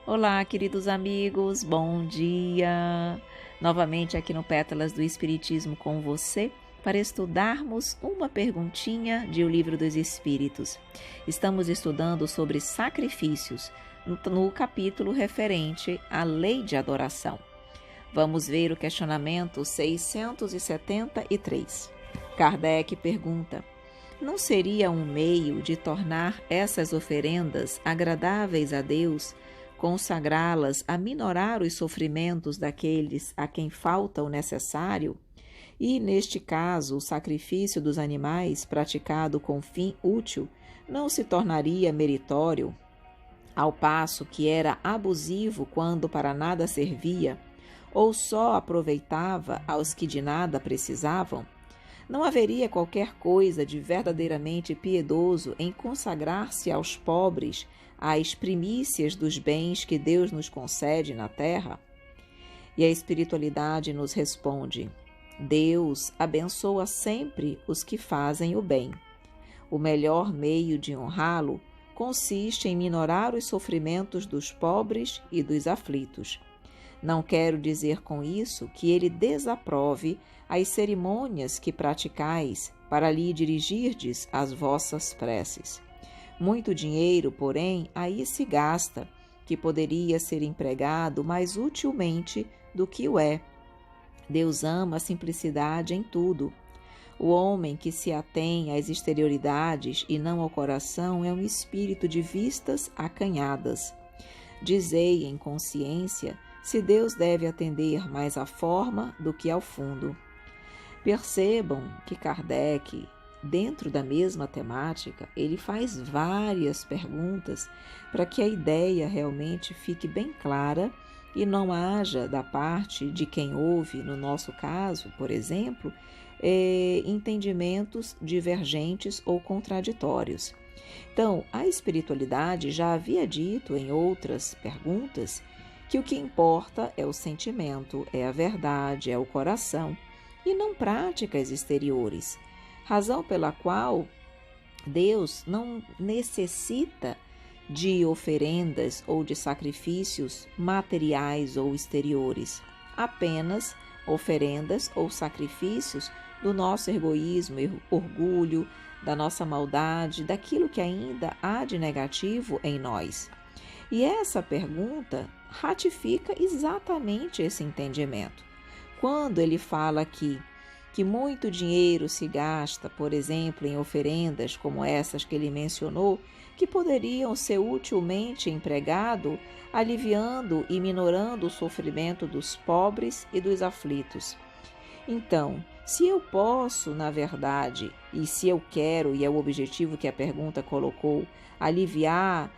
Olá, queridos amigos, bom dia! Novamente aqui no Pétalas do Espiritismo com você para estudarmos uma perguntinha de O Livro dos Espíritos. Estamos estudando sobre sacrifícios no capítulo referente à lei de adoração. Vamos ver o questionamento 673. Kardec pergunta: não seria um meio de tornar essas oferendas agradáveis a Deus, consagrá-las a minorar os sofrimentos daqueles a quem falta o necessário? E, neste caso, o sacrifício dos animais praticado com fim útil não se tornaria meritório, ao passo que era abusivo quando para nada servia, ou só aproveitava aos que de nada precisavam? Não haveria qualquer coisa de verdadeiramente piedoso em consagrar-se aos pobres, às primícias dos bens que Deus nos concede na terra? E a espiritualidade nos responde: Deus abençoa sempre os que fazem o bem. O melhor meio de honrá-lo consiste em minorar os sofrimentos dos pobres e dos aflitos. Não quero dizer com isso que ele desaprove as cerimônias que praticais para lhe dirigirdes as vossas preces. Muito dinheiro, porém, aí se gasta, que poderia ser empregado mais utilmente do que o é. Deus ama a simplicidade em tudo. O homem que se atém às exterioridades e não ao coração é um espírito de vistas acanhadas. Dizei em consciência se Deus deve atender mais à forma do que ao fundo. Percebam que Kardec, dentro da mesma temática, ele faz várias perguntas para que a ideia realmente fique bem clara e não haja, da parte de quem ouve, no nosso caso, por exemplo, entendimentos divergentes ou contraditórios. Então, a espiritualidade já havia dito em outras perguntas que o que importa é o sentimento, é a verdade, é o coração, e não práticas exteriores, razão pela qual Deus não necessita de oferendas ou de sacrifícios materiais ou exteriores, apenas oferendas ou sacrifícios do nosso egoísmo, orgulho, da nossa maldade, daquilo que ainda há de negativo em nós. E essa pergunta ratifica exatamente esse entendimento. Quando ele fala aqui que muito dinheiro se gasta, por exemplo, em oferendas como essas que ele mencionou, que poderiam ser utilmente empregado, aliviando e minorando o sofrimento dos pobres e dos aflitos. Então, se eu posso, na verdade, e se eu quero, e é o objetivo que a pergunta colocou, aliviar,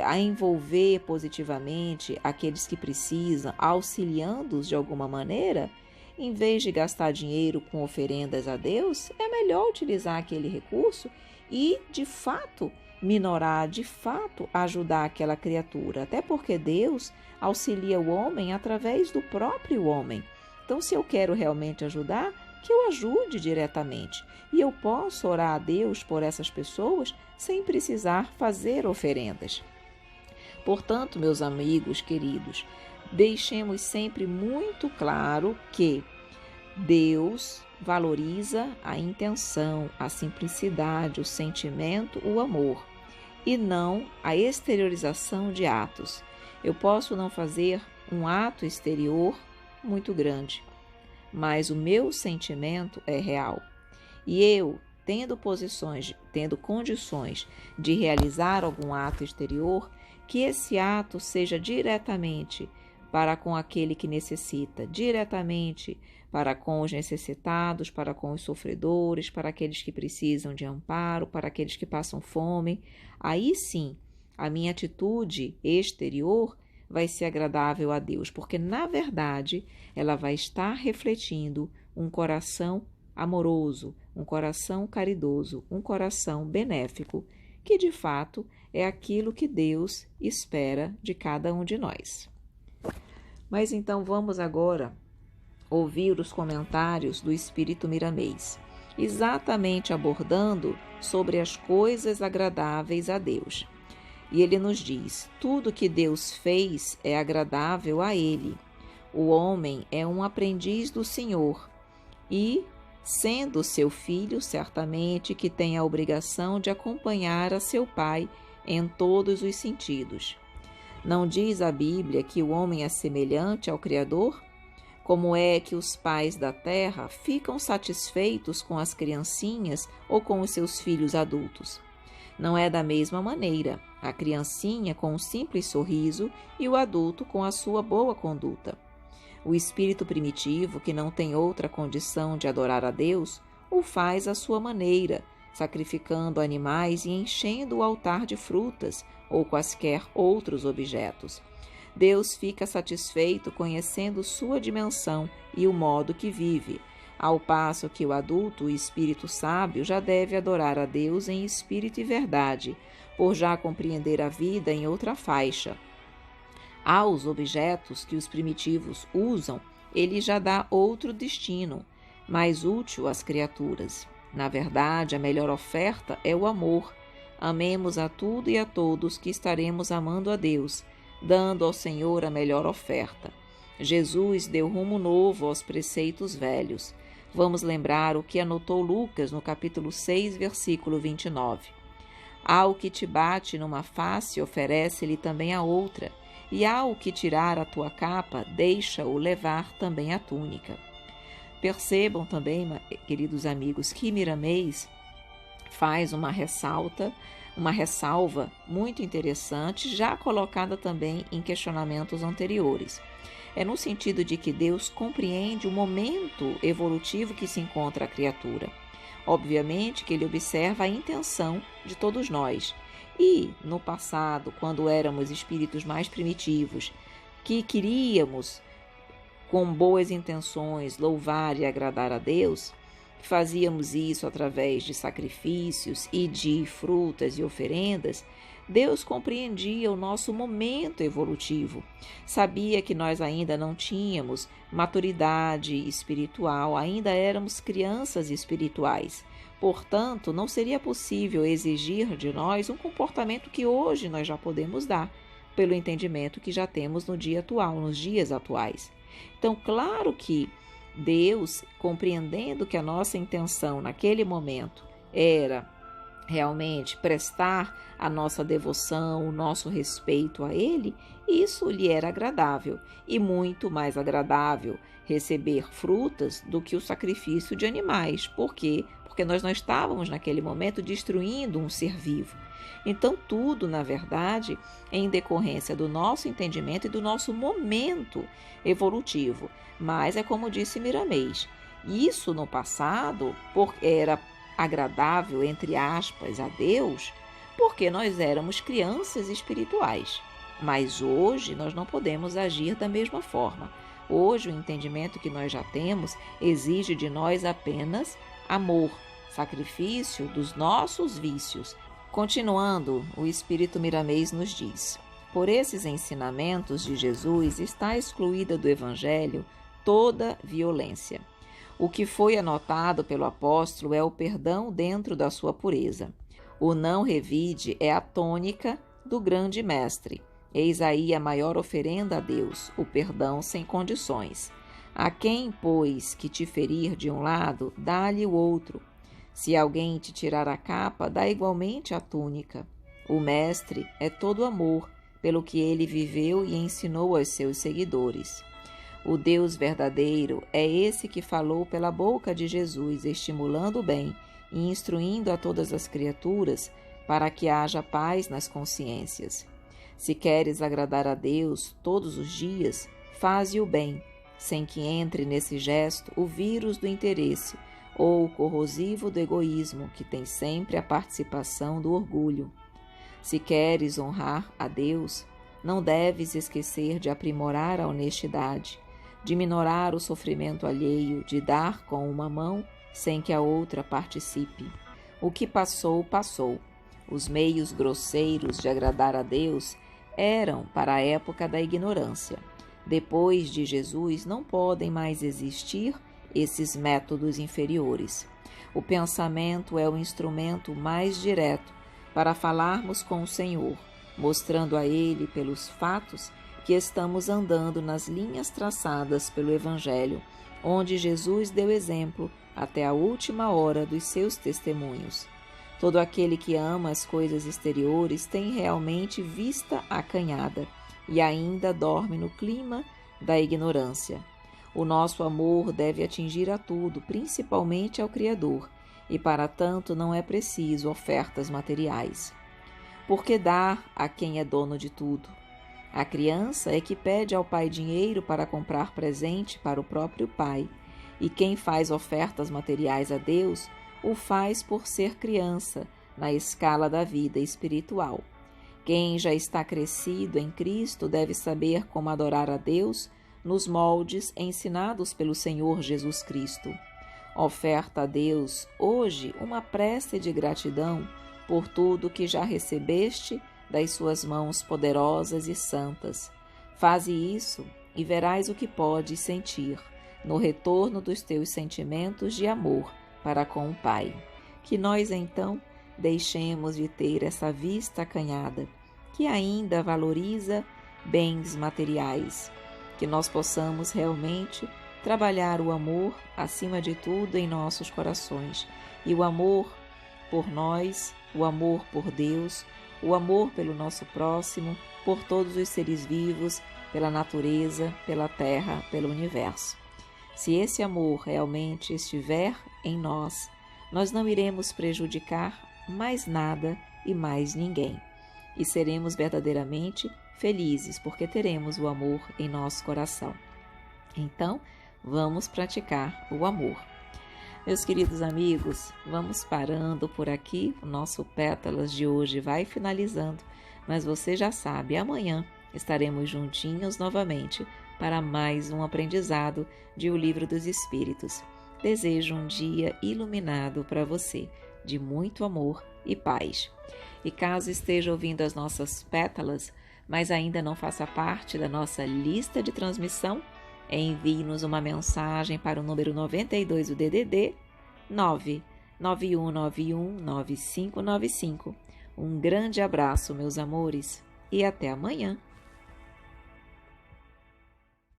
a envolver positivamente aqueles que precisam, auxiliando-os de alguma maneira, em vez de gastar dinheiro com oferendas a Deus, é melhor utilizar aquele recurso e, de fato, minorar, de fato, ajudar aquela criatura. Até porque Deus auxilia o homem através do próprio homem. Então, se eu quero realmente ajudar, que eu ajude diretamente. E eu posso orar a Deus por essas pessoas sem precisar fazer oferendas. Portanto, meus amigos queridos, deixemos sempre muito claro que Deus valoriza a intenção, a simplicidade, o sentimento, o amor, e não a exteriorização de atos. Eu posso não fazer um ato exterior muito grande, mas o meu sentimento é real. E eu, tendo condições de realizar algum ato exterior, que esse ato seja diretamente para com aquele que necessita, diretamente para com os necessitados, para com os sofredores, para aqueles que precisam de amparo, para aqueles que passam fome. Aí sim, a minha atitude exterior vai ser agradável a Deus, porque, na verdade, ela vai estar refletindo um coração amoroso, um coração caridoso, um coração benéfico, que, de fato, é aquilo que Deus espera de cada um de nós. Mas então vamos agora ouvir os comentários do Espírito Miramês, exatamente abordando sobre as coisas agradáveis a Deus. E ele nos diz: tudo que Deus fez é agradável a ele. O homem é um aprendiz do Senhor e, sendo seu filho, certamente que tem a obrigação de acompanhar a seu pai em todos os sentidos. Não diz a Bíblia que o homem é semelhante ao Criador? Como é que os pais da terra ficam satisfeitos com as criancinhas ou com os seus filhos adultos? Não é da mesma maneira, a criancinha com um simples sorriso e o adulto com a sua boa conduta. O espírito primitivo, que não tem outra condição de adorar a Deus, o faz à sua maneira, sacrificando animais e enchendo o altar de frutas ou quaisquer outros objetos. Deus fica satisfeito conhecendo sua dimensão e o modo que vive, ao passo que o adulto, o espírito sábio, já deve adorar a Deus em espírito e verdade, por já compreender a vida em outra faixa. Aos objetos que os primitivos usam, ele já dá outro destino, mais útil às criaturas. Na verdade, a melhor oferta é o amor. Amemos a tudo e a todos que estaremos amando a Deus, dando ao Senhor a melhor oferta. Jesus deu rumo novo aos preceitos velhos. Vamos lembrar o que anotou Lucas no capítulo 6, versículo 29. Ao que te bate numa face, oferece-lhe também a outra, e ao que tirar a tua capa, deixa-o levar também a túnica. Percebam também, queridos amigos, que Miramês faz uma ressalva muito interessante, já colocada também em questionamentos anteriores. É no sentido de que Deus compreende o momento evolutivo que se encontra a criatura. Obviamente que ele observa a intenção de todos nós. E, no passado, quando éramos espíritos mais primitivos, que queríamos, com boas intenções, louvar e agradar a Deus, fazíamos isso através de sacrifícios e de frutas e oferendas, Deus compreendia o nosso momento evolutivo. Sabia que nós ainda não tínhamos maturidade espiritual, ainda éramos crianças espirituais. Portanto, não seria possível exigir de nós um comportamento que hoje nós já podemos dar, pelo entendimento que já temos no dia atual, nos dias atuais. Então, claro que Deus, compreendendo que a nossa intenção naquele momento era realmente prestar a nossa devoção, o nosso respeito a Ele, isso lhe era agradável, e muito mais agradável receber frutas do que o sacrifício de animais. Por quê? Porque nós não estávamos naquele momento destruindo um ser vivo. Então, tudo, na verdade, é em decorrência do nosso entendimento e do nosso momento evolutivo. Mas é como disse Miramês, isso no passado era agradável, entre aspas, a Deus, porque nós éramos crianças espirituais. Mas hoje nós não podemos agir da mesma forma. Hoje o entendimento que nós já temos exige de nós apenas amor, sacrifício dos nossos vícios. Continuando, o Espírito Miramês nos diz: por esses ensinamentos de Jesus está excluída do Evangelho toda violência. O que foi anotado pelo apóstolo é o perdão dentro da sua pureza. O não revide é a tônica do grande mestre. Eis aí a maior oferenda a Deus, o perdão sem condições. A quem, pois, que te ferir de um lado, dá-lhe o outro. Se alguém te tirar a capa, dá igualmente a túnica. O mestre é todo amor, pelo que ele viveu e ensinou aos seus seguidores. O Deus verdadeiro é esse que falou pela boca de Jesus, estimulando o bem e instruindo a todas as criaturas para que haja paz nas consciências. Se queres agradar a Deus todos os dias, faze o bem, sem que entre nesse gesto o vírus do interesse ou o corrosivo do egoísmo, que tem sempre a participação do orgulho. Se queres honrar a Deus, não deves esquecer de aprimorar a honestidade, de minorar o sofrimento alheio, de dar com uma mão sem que a outra participe. O que passou, passou. Os meios grosseiros de agradar a Deus eram para a época da ignorância. Depois de Jesus, não podem mais existir esses métodos inferiores. O pensamento é o instrumento mais direto para falarmos com o Senhor. mostrando a ele, pelos fatos, que estamos andando nas linhas traçadas pelo Evangelho, onde Jesus deu exemplo até a última hora dos seus testemunhos. Todo aquele que ama as coisas exteriores tem realmente vista acanhada e ainda dorme no clima da ignorância. O nosso amor deve atingir a tudo, principalmente ao Criador, e para tanto não é preciso ofertas materiais. Porque dar a quem é dono de tudo? A criança é que pede ao pai dinheiro para comprar presente para o próprio pai, e quem faz ofertas materiais a Deus o faz por ser criança na escala da vida espiritual. Quem já está crescido em Cristo deve saber como adorar a Deus nos moldes ensinados pelo Senhor Jesus Cristo. Oferta a Deus hoje uma prece de gratidão por tudo que já recebeste das suas mãos poderosas e santas. Faze isso e verás o que podes sentir no retorno dos teus sentimentos de amor para com o Pai. Que nós, então, deixemos de ter essa vista acanhada, que ainda valoriza bens materiais, que nós possamos realmente trabalhar o amor acima de tudo em nossos corações, e o amor por nós, o amor por Deus, o amor pelo nosso próximo, por todos os seres vivos, pela natureza, pela terra, pelo universo. Se esse amor realmente estiver em nós, nós não iremos prejudicar mais nada e mais ninguém, e seremos verdadeiramente felizes, porque teremos o amor em nosso coração. Então, vamos praticar o amor. Meus queridos amigos, vamos parando por aqui. O nosso Pétalas de hoje vai finalizando, mas você já sabe, amanhã estaremos juntinhos novamente para mais um aprendizado de O Livro dos Espíritos. Desejo um dia iluminado para você, de muito amor e paz. E caso esteja ouvindo as nossas pétalas, mas ainda não faça parte da nossa lista de transmissão, envie-nos uma mensagem para o número 92 do DDD 991919595. Um grande abraço, meus amores, e até amanhã.